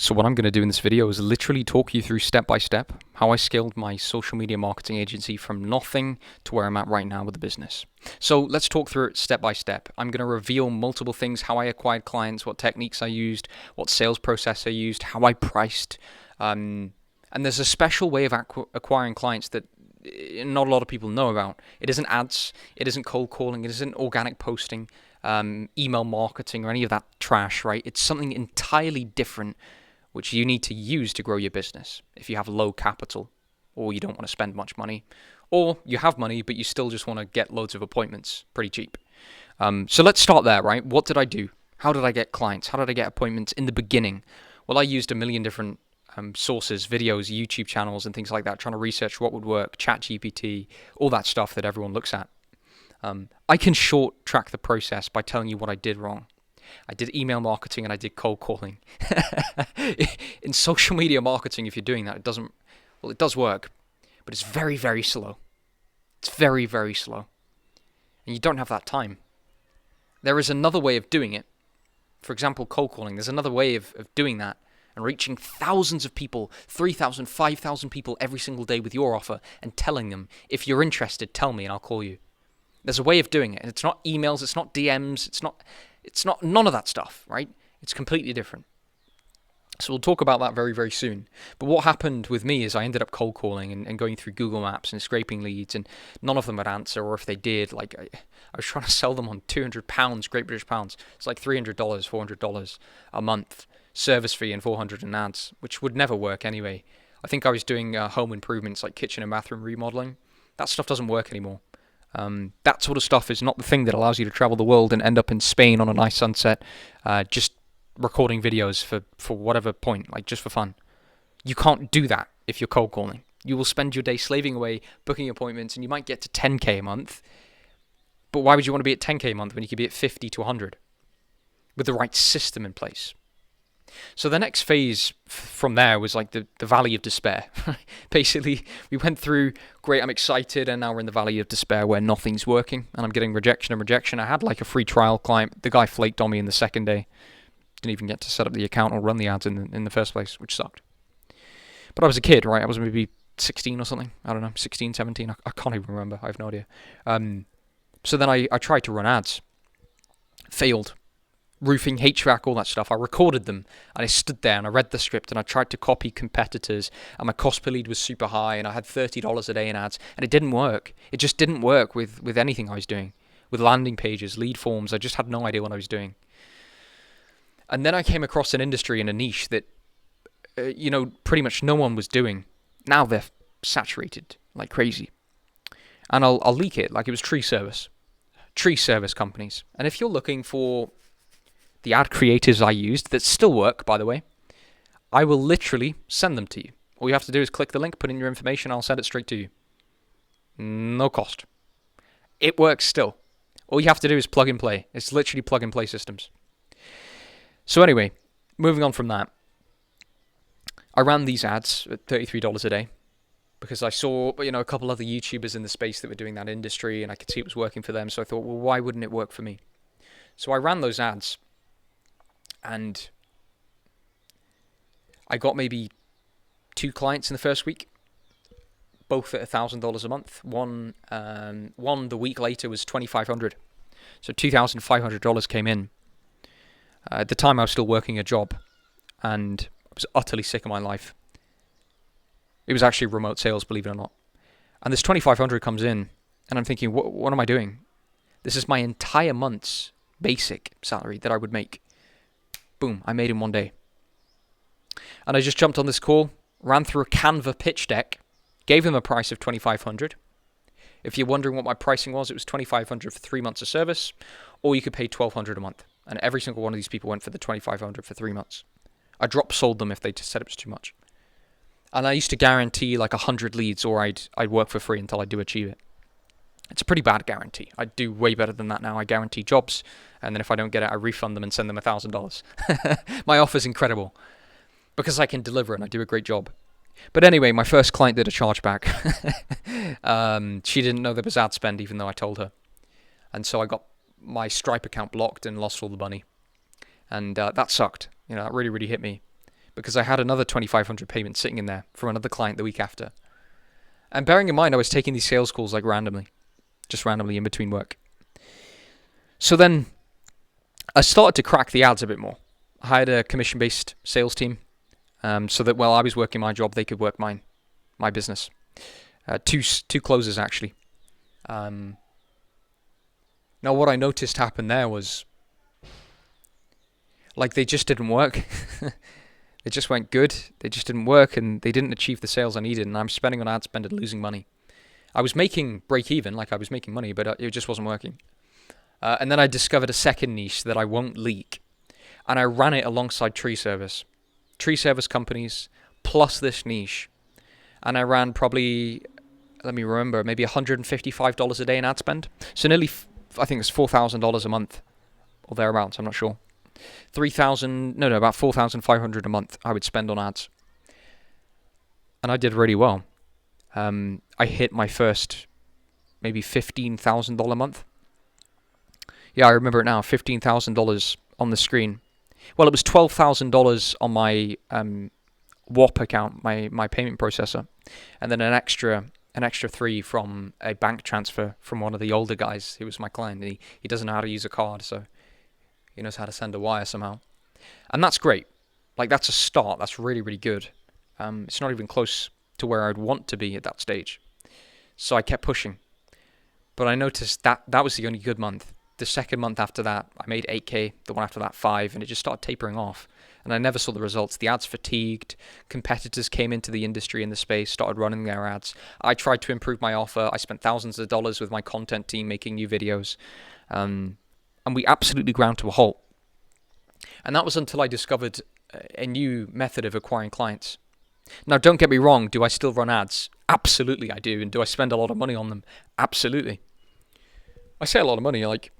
So what I'm going to do in this video is literally talk you through step by step how I scaled my social media marketing agency from nothing to where I'm at right now with the business. So let's talk through it step by step. I'm going to reveal multiple things: how I acquired clients, what techniques I used, what sales process I used, how I priced. And there's a special way of acquiring clients that not a lot of people know about. It isn't ads, it isn't cold calling, it isn't organic posting, email marketing, or any of that trash, right? It's something entirely different which you need to use to grow your business if you have low capital or you don't want to spend much money, or you have money but you still just want to get loads of appointments pretty cheap. So let's start there, right? What did I do? How did I get clients? How did I get appointments in the beginning? Well, I used a million different sources, videos, YouTube channels, and things like that, trying to research what would work, ChatGPT, all that stuff that everyone looks at. I can short track the process by telling you what I did wrong. I did email marketing and I did cold calling. In social media marketing, if you're doing that, it does work, but it's very, very slow. It's very, very slow. And you don't have that time. There is another way of doing it. For example, cold calling. There's another way of doing that and reaching thousands of people, 3,000, 5,000 people every single day with your offer and telling them, if you're interested, tell me and I'll call you. There's a way of doing it. And it's not emails, it's not DMs, it's not none of that stuff, right? It's completely different. So we'll talk about that very, very soon. But what happened with me is I ended up cold calling and going through Google Maps and scraping leads, and none of them would answer, or if they did, like I was trying to sell them on £200, Great British pounds. It's like $300, $400 a month, service fee and 400 in ads, which would never work anyway. I think I was doing home improvements like kitchen and bathroom remodeling. That stuff doesn't work anymore. That sort of stuff is not the thing that allows you to travel the world and end up in Spain on a nice sunset, just recording videos for whatever point, like just for fun. You can't do that if you're cold calling. You will spend your day slaving away, booking appointments, and you might get to 10k a month. But why would you want to be at 10k a month when you could be at 50 to 100 with the right system in place? So the next phase from there was like the valley of despair. Basically, we went through, great, I'm excited, and now we're in the valley of despair where nothing's working, and I'm getting rejection and rejection. I had like a free trial client. The guy flaked on me in the second day. Didn't even get to set up the account or run the ads in the first place, which sucked. But I was a kid, right? I was maybe 16 or something. I don't know, 16, 17. I can't even remember. I have no idea. So then I tried to run ads. Failed. Roofing, HVAC, all that stuff. I recorded them and I stood there and I read the script and I tried to copy competitors, and my cost per lead was super high and I had $30 a day in ads, and it didn't work. It just didn't work with anything I was doing. With landing pages, lead forms, I just had no idea what I was doing. And then I came across an industry and a niche that, pretty much no one was doing. Now they're saturated like crazy. And I'll leak it like it was tree service companies. And if you're looking for the ad creatives I used that still work, by the way, I will literally send them to you. All you have to do is click the link, put in your information, I'll send it straight to you. No cost. It works still. All you have to do is plug and play. It's literally plug and play systems. So anyway, moving on from that, I ran these ads at $33 a day because I saw, a couple other YouTubers in the space that were doing that industry, and I could see it was working for them. So I thought, well, why wouldn't it work for me? So I ran those ads. And I got maybe 2 clients in the first week, both at $1,000 a month. One the week later was $2,500, so $2,500 came in. At the time, I was still working a job, and I was utterly sick of my life. It was actually remote sales, believe it or not. And this $2,500 comes in, and I'm thinking, what am I doing? This is my entire month's basic salary that I would make. Boom, I made in one day. And I just jumped on this call, ran through a Canva pitch deck, gave them a price of $2,500. If you're wondering what my pricing was, it was $2,500 for 3 months of service, or you could pay $1,200 a month. And every single one of these people went for the $2,500 for 3 months. I drop sold them if they said it was too much. And I used to guarantee like 100 leads, or I'd work for free until I do achieve it. It's a pretty bad guarantee. I do way better than that now. I guarantee jobs, and then if I don't get it, I refund them and send them $1,000. My offer's incredible because I can deliver and I do a great job. But anyway, my first client did a chargeback. She didn't know there was ad spend, even though I told her. And so I got my Stripe account blocked and lost all the money. And that sucked. That really, really hit me. because I had another 2,500 payment sitting in there from another client the week after. And bearing in mind, I was taking these sales calls like randomly, just randomly in between work. So then I started to crack the ads a bit more. I hired a commission-based sales team, so that while I was working my job, they could work my business. Two closes actually. Now what I noticed happened there was, like, they just didn't work. They just weren't good. They just didn't work, and they didn't achieve the sales I needed. And I'm spending on ad spend and losing money. I was making break even, like I was making money, but it just wasn't working. And then I discovered a second niche that I won't leak, and I ran it alongside tree service companies plus this niche, and I ran probably, let me remember, maybe $155 a day in ad spend. So nearly, I think it's $4,000 a month or thereabouts. I'm not sure. About 4,500 a month I would spend on ads. And I did really well. I hit my first maybe $15,000 month. Yeah, I remember it now, $15,000 on the screen. Well, it was $12,000 on my WAP account, my payment processor, and then an extra 3 from a bank transfer from one of the older guys who was my client. He doesn't know how to use a card, so he knows how to send a wire somehow. And that's great. Like, that's a start. That's really, really good. It's not even close to where I'd want to be at that stage. So I kept pushing. But I noticed that was the only good month. The second month after that, I made 8K. The one after that, 5. And it just started tapering off. And I never saw the results. The ads fatigued. Competitors came into the industry in the space, started running their ads. I tried to improve my offer. I spent thousands of dollars with my content team making new videos. And we absolutely ground to a halt. And that was until I discovered a new method of acquiring clients. Now, don't get me wrong, do I still run ads? Absolutely I do. And do I spend a lot of money on them? Absolutely. I say a lot of money, like,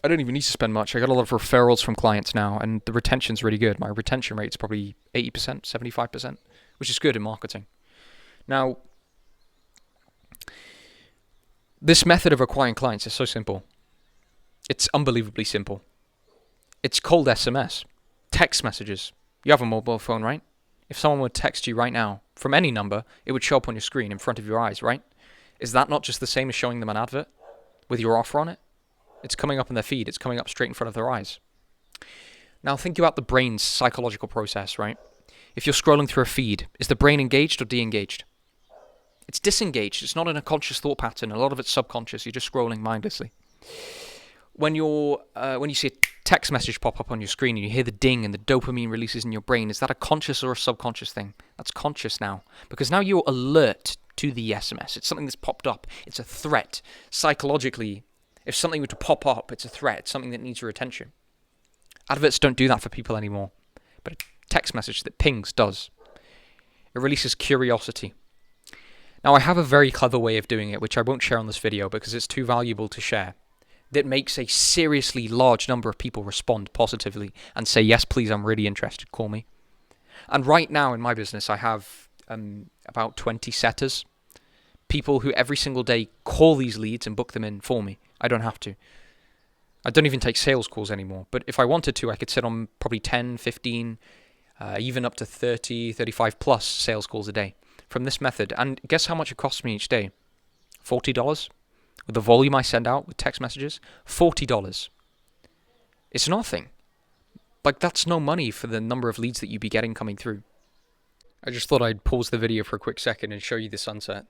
I don't even need to spend much. I got a lot of referrals from clients now, and the retention's really good. My retention rate's probably 80%, 75%, which is good in marketing. Now, this method of acquiring clients is so simple. It's unbelievably simple. It's called SMS. Text messages. You have a mobile phone, right? If someone would text you right now from any number, it would show up on your screen in front of your eyes, right? Is that not just the same as showing them an advert with your offer on it? It's coming up in their feed. It's coming up straight in front of their eyes. Now think about the brain's psychological process, right? If you're scrolling through a feed, is the brain engaged or de-engaged? It's disengaged. It's not in a conscious thought pattern. A lot of it's subconscious. You're just scrolling mindlessly. When you see a text message pop up on your screen and you hear the ding and the dopamine releases in your brain, is that a conscious or a subconscious thing? That's conscious now, because now you're alert to the SMS. It's something that's popped up. It's a threat. Psychologically, if something were to pop up, it's a threat. It's something that needs your attention. Adverts don't do that for people anymore, but a text message that pings does. It releases curiosity. Now, I have a very clever way of doing it, which I won't share on this video because it's too valuable to share, that makes a seriously large number of people respond positively and say, yes, please, I'm really interested, call me. And right now in my business, I have about 20 setters, people who every single day call these leads and book them in for me. I don't have to. I don't even take sales calls anymore. But if I wanted to, I could sit on probably 10, 15, even up to 30, 35 plus sales calls a day from this method. And guess how much it costs me each day? $40? With the volume I send out with text messages, $40. It's nothing. Like, that's no money for the number of leads that you'd be getting coming through. I just thought I'd pause the video for a quick second and show you the sunset.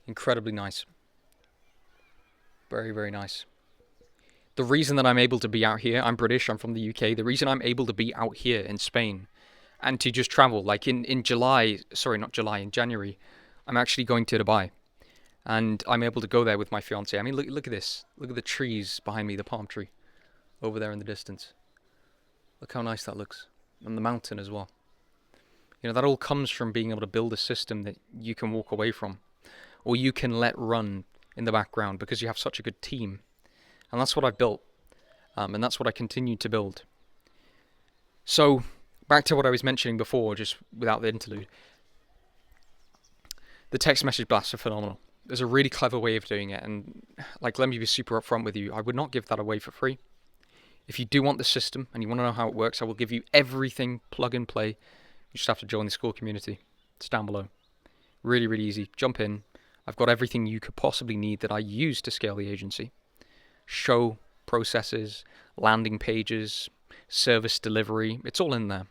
Incredibly nice. Very, very nice. The reason that I'm able to be out here, I'm British, I'm from the UK, the reason I'm able to be out here in Spain and to just travel, like in January, I'm actually going to Dubai. And I'm able to go there with my fiance. I mean, look at this. Look at the trees behind me, the palm tree over there in the distance. Look how nice that looks. And the mountain as well. You know, that all comes from being able to build a system that you can walk away from, or you can let run in the background because you have such a good team. And that's what I've built. And that's what I continue to build. So, back to what I was mentioning before, just without the interlude. The text message blasts are phenomenal. There's a really clever way of doing it, and like, let me be super upfront with you. I would not give that away for free. If you do want the system and you want to know how it works, I will give you everything plug and play. You just have to join the school community. It's down below. Really, really easy. Jump in. I've got everything you could possibly need that I use to scale the agency. Show processes, landing pages, service delivery. It's all in there.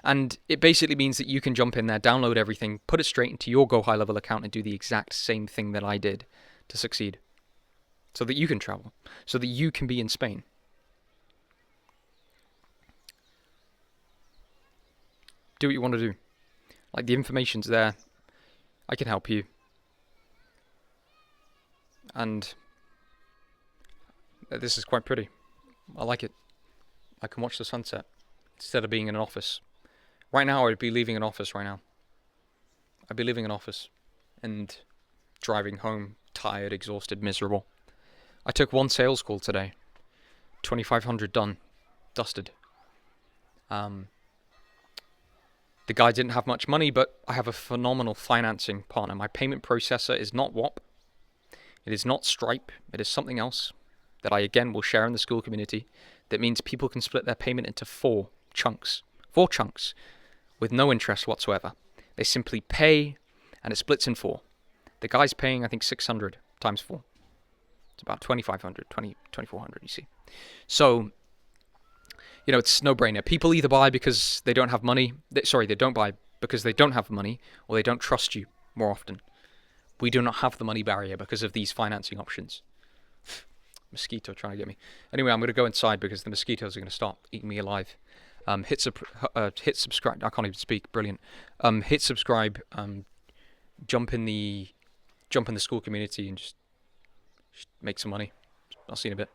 And it basically means that you can jump in there, download everything, put it straight into your Go High Level account and do the exact same thing that I did to succeed. So that you can travel. So that you can be in Spain. Do what you want to do. Like, the information's there. I can help you. And this is quite pretty. I like it. I can watch the sunset instead of being in an office. Right now, I'd be leaving an office right now. I'd be leaving an office and driving home, tired, exhausted, miserable. I took one sales call today. 2,500 done. Dusted. The guy didn't have much money, but I have a phenomenal financing partner. My payment processor is not WAP. It is not Stripe. It is something else that I, again, will share in the school community. That means people can split their payment into 4 chunks. 4 chunks with no interest whatsoever. They simply pay, and it splits in 4. The guy's paying, I think, 600 times 4. It's about 2,500, 2,400, you see. So, it's a no-brainer. People either buy because they don't have money. They don't buy because they don't have money, or they don't trust you more often. We do not have the money barrier because of these financing options. Mosquito trying to get me. Anyway, I'm going to go inside because the mosquitoes are going to start eating me alive. Hit subscribe. I can't even speak. Brilliant. Hit subscribe. Jump in the school community and just make some money. I'll see you in a bit.